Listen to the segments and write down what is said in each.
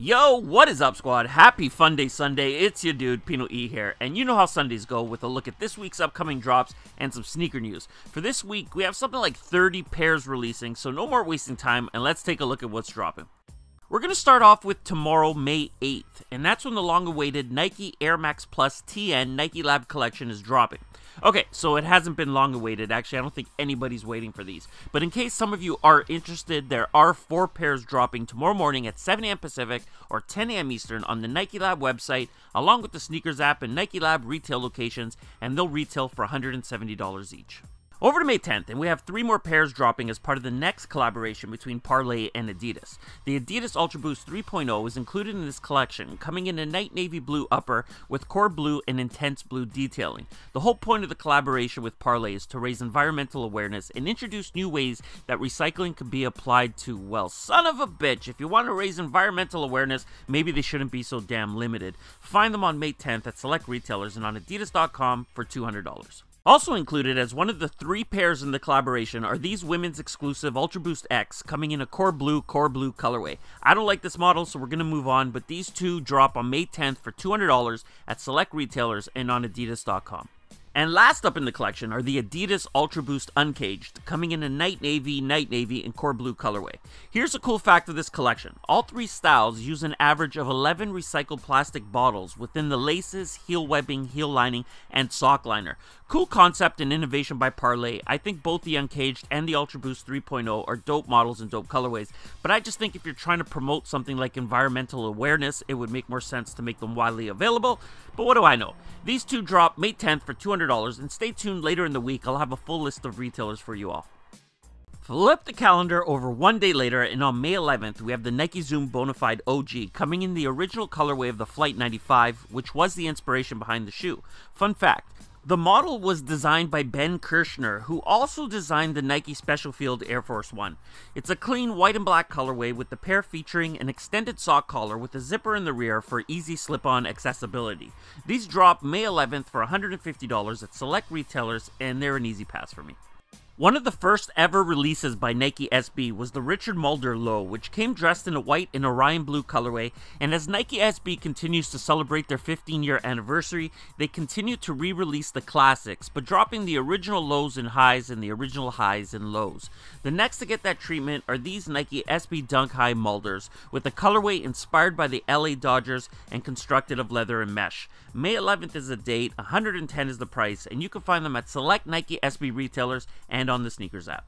Yo, what is up, squad? Happy Fun Day Sunday. It's your dude, PinoE here, and you know how Sundays go with a look at this week's upcoming drops and some sneaker news. For this week, we have something like 30 pairs releasing, so no more wasting time, and let's take a look at what's dropping. We're going to start off with tomorrow, May 8th, and that's when the long-awaited Nike Air Max Plus TN Nike Lab collection is dropping. Okay, so it hasn't been long awaited. Actually, I don't think anybody's waiting for these. But in case some of you are interested, there are 4 pairs dropping tomorrow morning at 7 a.m. Pacific or 10 a.m. Eastern on the Nike Lab website, along with the Sneakers app and Nike Lab retail locations, and they'll retail for $170 each. Over to May 10th, and we have 3 more pairs dropping as part of the next collaboration between Parlay and Adidas. The Adidas Ultra Boost 3.0 is included in this collection, coming in a night navy blue upper with core blue and intense blue detailing. The whole point of the collaboration with Parlay is to raise environmental awareness and introduce new ways that recycling can be applied to, well, son of a bitch, if you want to raise environmental awareness, maybe they shouldn't be so damn limited. Find them on May 10th at select retailers and on adidas.com for $200. Also included as one of the 3 pairs in the collaboration are these women's exclusive Ultra Boost X coming in a core blue colorway. I don't like this model, so we're going to move on, but these 2 drop on May 10th for $200 at select retailers and on adidas.com. And last up in the collection are the Adidas Ultra Boost Uncaged, coming in a night navy, and core blue colorway. Here's a cool fact of this collection. All 3 styles use an average of 11 recycled plastic bottles within the laces, heel webbing, heel lining, and sock liner. Cool concept and innovation by Parlay. I think both the Uncaged and the Ultra Boost 3.0 are dope models and dope colorways, but I just think if you're trying to promote something like environmental awareness, it would make more sense to make them widely available. But what do I know? These 2 drop May 10th for $200, and stay tuned later in the week. I'll have a full list of retailers for you all. Flip the calendar over 1 day later, and on May 11th, we have the Nike Zoom Bonafide OG coming in the original colorway of the Flight 95, which was the inspiration behind the shoe. Fun fact, the model was designed by Ben Kirshner, who also designed the Nike Special Field Air Force One. It's a clean white and black colorway with the pair featuring an extended sock collar with a zipper in the rear for easy slip-on accessibility. These drop May 11th for $150 at select retailers, and they're an easy pass for me. One of the first ever releases by Nike SB was the Richard Mulder Low, which came dressed in a white and Orion blue colorway, and as Nike SB continues to celebrate their 15-year anniversary, they continue to re-release the classics, but dropping the original lows and highs and the original highs and lows. The next to get that treatment are these Nike SB Dunk High Mulders, with a colorway inspired by the LA Dodgers and constructed of leather and mesh. May 11th is the date, $110 is the price, and you can find them at select Nike SB retailers and on the Sneakers app.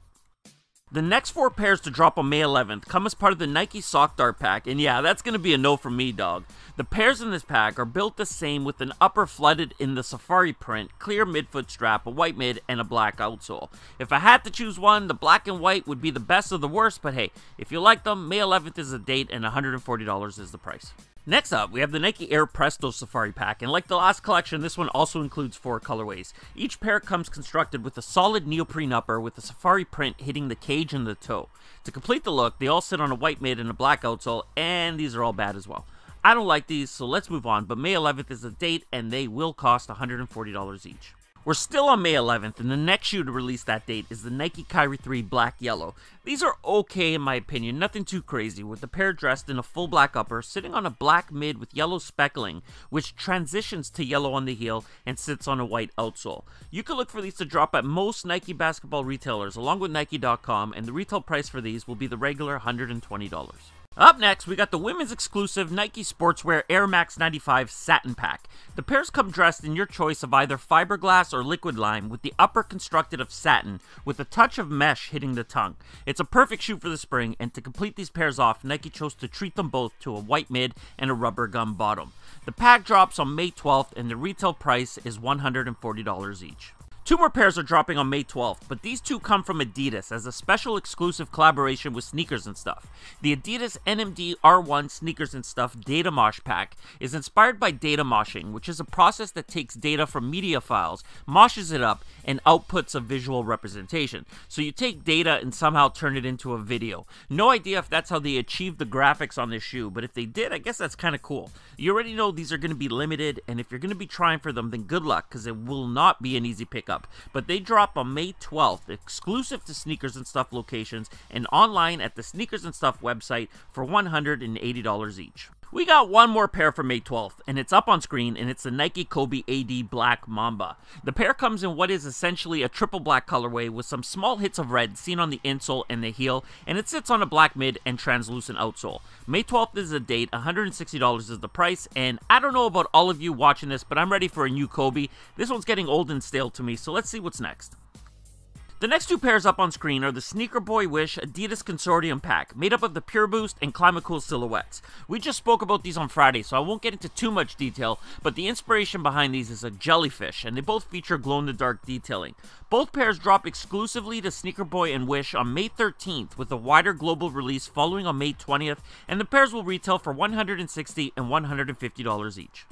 The next 4 pairs to drop on May 11th come as part of the Nike Sock Dart pack, and yeah, that's going to be a no from me, dog. The pairs in this pack are built the same with an upper flooded in the safari print, clear midfoot strap, a white mid, and a black outsole. If I had to choose one, the black and white would be the best of the worst, but hey, if you like them, May 11th is the date and $140 is the price. Next up, we have the Nike Air Presto Safari Pack, and like the last collection, this one also includes 4 colorways. Each pair comes constructed with a solid neoprene upper with a safari print hitting the cage and the toe. To complete the look, they all sit on a white mid and a black outsole, and these are all bad as well. I don't like these, so let's move on, but May 11th is the date, and they will cost $140 each. We're still on May 11th, and the next shoe to release that date is the Nike Kyrie 3 Black Yellow. These are okay in my opinion, nothing too crazy, with the pair dressed in a full black upper, sitting on a black mid with yellow speckling, which transitions to yellow on the heel and sits on a white outsole. You can look for these to drop at most Nike basketball retailers, along with Nike.com, and the retail price for these will be the regular $120. Up next, we got the women's exclusive Nike Sportswear Air Max 95 Satin Pack. The pairs come dressed in your choice of either fiberglass or liquid lime, with the upper constructed of satin, with a touch of mesh hitting the tongue. It's a perfect shoe for the spring, and to complete these pairs off, Nike chose to treat them both to a white mid and a rubber gum bottom. The pack drops on May 12th, and the retail price is $140 each. 2 more pairs are dropping on May 12th, but these 2 come from Adidas as a special exclusive collaboration with Sneakers and Stuff. The Adidas NMD R1 Sneakers and Stuff Data Maj Pack is inspired by data moshing, which is a process that takes data from media files, moshes it up, and outputs a visual representation. So you take data and somehow turn it into a video. No idea if that's how they achieved the graphics on this shoe, but if they did, I guess that's kind of cool. You already know these are going to be limited, and if you're going to be trying for them, then good luck, because it will not be an easy pickup. But they drop on May 12th, exclusive to Sneakers and Stuff locations and online at the Sneakers and Stuff website for $180 each. We got one more pair for May 12th, and it's up on screen, and it's the Nike Kobe AD Black Mamba. The pair comes in what is essentially a triple black colorway with some small hits of red seen on the insole and the heel, and it sits on a black mid and translucent outsole. May 12th is the date, $160 is the price, and I don't know about all of you watching this, but I'm ready for a new Kobe. This one's getting old and stale to me, so let's see what's next. The next two pairs up on screen are the Sneaker Boy Wish Adidas Consortium Pack, made up of the Pure Boost and Climate Cool silhouettes. We just spoke about these on Friday, so I won't get into too much detail, but the inspiration behind these is a jellyfish, and they both feature glow-in-the-dark detailing. Both pairs drop exclusively to Sneaker Boy and Wish on May 13th, with a wider global release following on May 20th, and the pairs will retail for $160 and $150 each.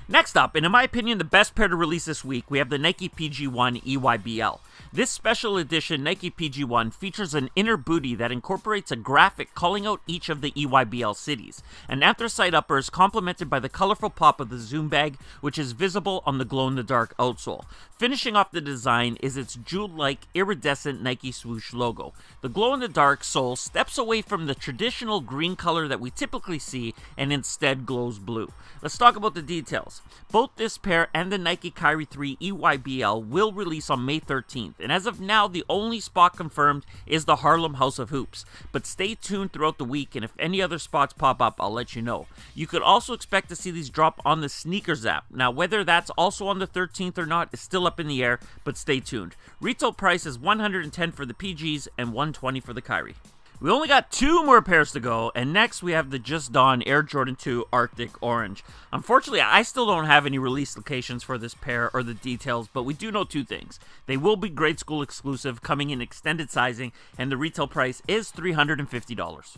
Next up, and in my opinion the best pair to release this week, we have the Nike PG1 EYBL. This special edition Nike PG1 features an inner booty that incorporates a graphic calling out each of the EYBL cities. An anthracite upper is complemented by the colorful pop of the Zoom bag, which is visible on the glow-in-the-dark outsole. Finishing off the design is its jewel-like iridescent Nike swoosh logo. The glow-in-the-dark sole steps away from the traditional green color that we typically see and instead glows blue. Let's talk about the details. Both this pair and the Nike Kyrie 3 EYBL will release on May 13th, and as of now, the only spot confirmed is the Harlem House of Hoops. But stay tuned throughout the week, and if any other spots pop up, I'll let you know. You could also expect to see these drop on the Sneakers app. Now, whether that's also on the 13th or not is still up in the air, but stay tuned. Retail price is $110 for the PGs and $120 for the Kyrie. We only got two more pairs to go, and next we have the Just Dawn Air Jordan 2 Arctic Orange. Unfortunately, I still don't have any release locations for this pair or the details, but we do know two things. They will be grade school exclusive, coming in extended sizing, and the retail price is $350.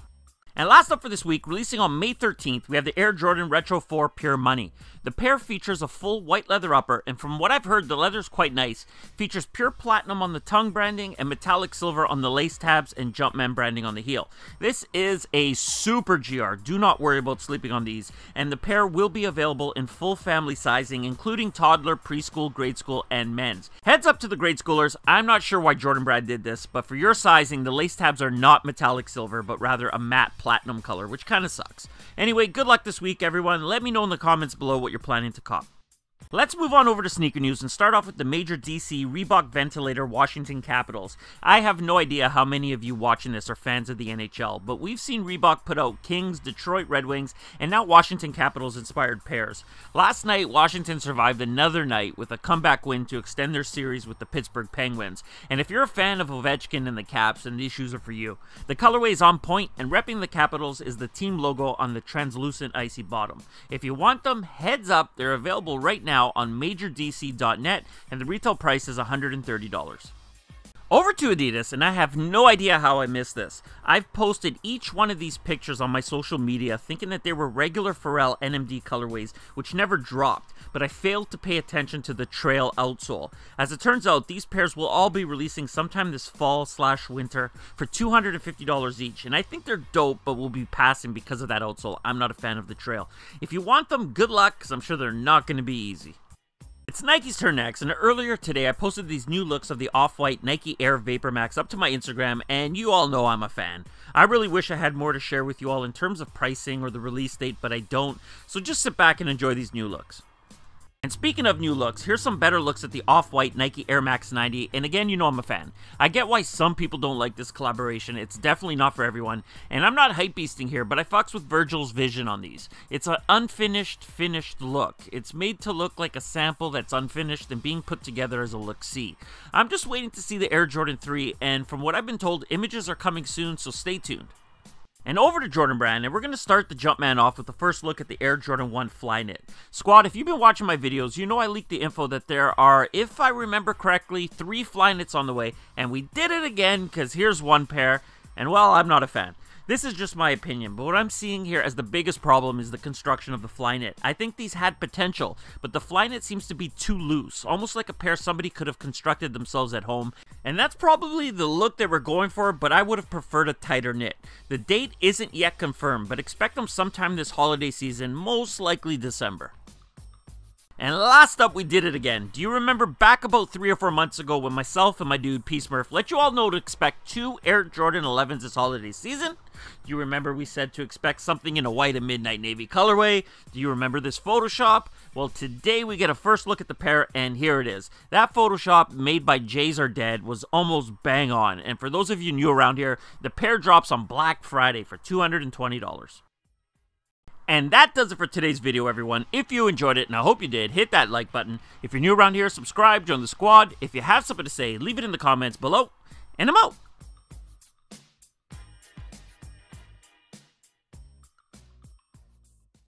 And last up for this week, releasing on May 13th, we have the Air Jordan Retro 4 Pure Money. The pair features a full white leather upper, and from what I've heard, the leather's quite nice. Features pure platinum on the tongue branding and metallic silver on the lace tabs and Jumpman branding on the heel. This is a super GR. Do not worry about sleeping on these. And the pair will be available in full family sizing, including toddler, preschool, grade school, and men's. Heads up to the grade schoolers, I'm not sure why Jordan Brand did this, but for your sizing, the lace tabs are not metallic silver, but rather a matte platinum color, which kind of sucks. Anyway, good luck this week, everyone. Let me know in the comments below what you're planning to cop. Let's move on over to sneaker news and start off with the major DC Reebok Ventilator Washington Capitals. I have no idea how many of you watching this are fans of the NHL, but we've seen Reebok put out Kings, Detroit Red Wings, and now Washington Capitals inspired pairs. Last night, Washington survived another night with a comeback win to extend their series with the Pittsburgh Penguins. And if you're a fan of Ovechkin and the Caps, then these shoes are for you. The colorway is on point, and repping the Capitals is the team logo on the translucent icy bottom. If you want them, heads up, they're available right now on majordc.net, and the retail price is $130. Over to Adidas, and I have no idea how I missed this. I've posted each one of these pictures on my social media thinking that they were regular Pharrell NMD colorways, which never dropped, but I failed to pay attention to the trail outsole. As it turns out, these pairs will all be releasing sometime this fall/winter for $250 each, and I think they're dope, but will be passing because of that outsole. I'm not a fan of the trail. If you want them, good luck, because I'm sure they're not going to be easy. It's Nike's turn next, and earlier today I posted these new looks of the off-white Nike Air Vapor Max up to my Instagram, and you all know I'm a fan. I really wish I had more to share with you all in terms of pricing or the release date, but I don't, so just sit back and enjoy these new looks. And speaking of new looks, here's some better looks at the off-white Nike Air Max 90, and again, you know I'm a fan. I get why some people don't like this collaboration, it's definitely not for everyone, and I'm not hypebeasting here, but I fucks with Virgil's vision on these. It's an unfinished, finished look. It's made to look like a sample that's unfinished and being put together as a look-see. I'm just waiting to see the Air Jordan 3, and from what I've been told, images are coming soon, so stay tuned. And over to Jordan Brand, and we're going to start the Jumpman off with the first look at the Air Jordan 1 Flyknit. Squad, if you've been watching my videos, you know I leaked the info that there are, if I remember correctly, 3 Flyknits on the way, and we did it again, because here's one pair, and well, I'm not a fan. This is just my opinion, but what I'm seeing here as the biggest problem is the construction of the Flyknit. I think these had potential, but the Flyknit seems to be too loose, almost like a pair somebody could have constructed themselves at home, and that's probably the look they were going for, but I would have preferred a tighter knit. The date isn't yet confirmed, but expect them sometime this holiday season, most likely December. And last up, we did it again. Do you remember back about 3 or 4 months ago when myself and my dude P Smurf let you all know to expect 2 Air Jordan 11s this holiday season? Do you remember we said to expect something in a white and midnight navy colorway? Do you remember this Photoshop? Well, today we get a first look at the pair, and here it is. That Photoshop made by Jays Are Dead was almost bang on, and for those of you new around here, the pair drops on Black Friday for $220. And that does it for today's video, everyone. If you enjoyed it, and I hope you did, hit that like button. If you're new around here, subscribe, join the squad. If you have something to say, leave it in the comments below, and I'm out.